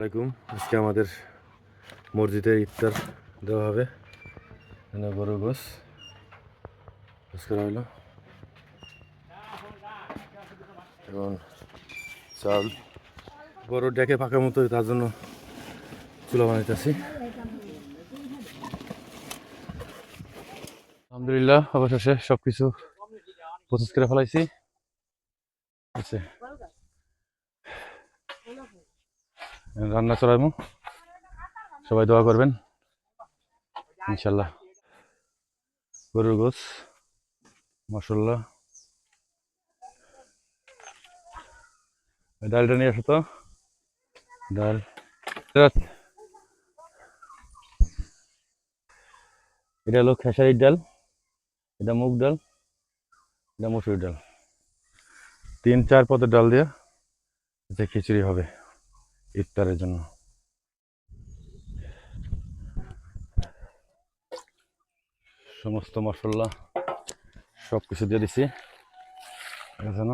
আসসালামাইকুম। আজকে আমাদের মসজিদে ইফতার দেওয়া হবে। এখানে গরুর গোস করা হলো এবং চাল বড় ডেকে পাকার মতো, তার জন্য চুলা বানাইতেছি। আলহামদুলিল্লাহ, অবশেষে সবকিছু প্রসেস করে ফেলাইছি। রান্না চড়াইমু, সবাই দোয়া করবেন ইনশাল্লাহ। গরুর গোস, মশলা, ডালটা নিয়ে আসো তো। ডাল, এটা হলো খেসারির ডাল, এটা মুগ ডাল, এটা মসুর ডাল, 3-4 পদের ডাল দিয়ে এটা খিচুড়ি হবে ইফতারের জন্য। সমস্ত মশলা সব কিছু দিয়ে দিছি যেন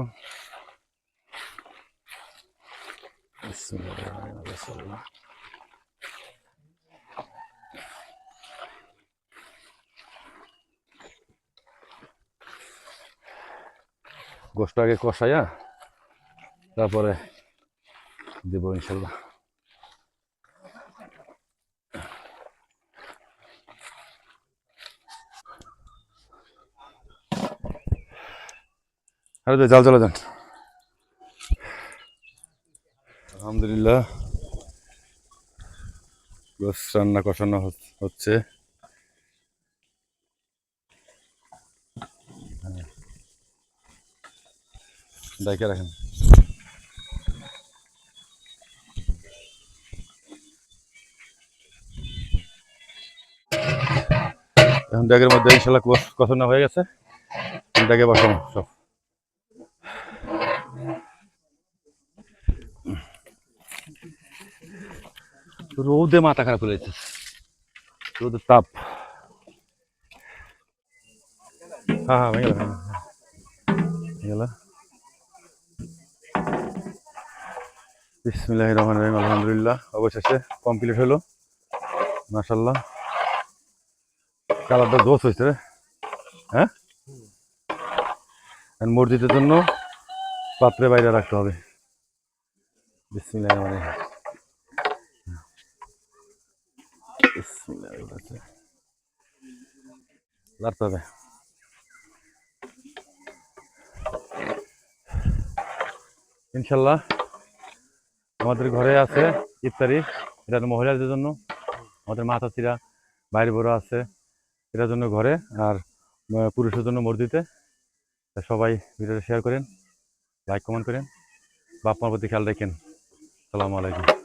গোশত আগে কষাইয়া তারপরে দেব ইনশাল্লাহ। আরে জাল চলে যান। আলহামদুলিল্লাহ, গোশ রান্না কষানো হচ্ছে। ডাইকে রাখেন। এখন ড্যাগের মধ্যে ইনশাল্লাহ কষানো হয়ে গেছে, ড্যাগে বসানো সব। রোদে মাথা খারাপ হয়ে যাচ্ছে, রোদের তাপ। হ্যাঁ হ্যাঁ, ভেঙে গেল। বিসমিল্লাহির রহমানির রহিম। আলহামদুলিল্লাহ, অবশেষে কমপ্লিট হলো। মাশাআল্লাহ, কালারটা জোস হয়েছে রে। হ্যাঁ, মসজিদের জন্য পাত্রে বাইরে রাখতে হবে। বিসমিল্লাহির রহমানির রহিম। লাড়তে হবে। ইনশাল্লাহ আমাদের ঘরে আছে ইফতারি, এটা মহিলাদের জন্য। আমাদের মাতাচিরা বাইরে বড় আছে, এটার জন্য ঘরে, আর পুরুষের জন্য মসজিদে। সবাই ভিডিওটা শেয়ার করেন, লাইক কমেন্ট করেন, বাপ মার প্রতি খেয়াল রাখেন। আসসালামু আলাইকুম।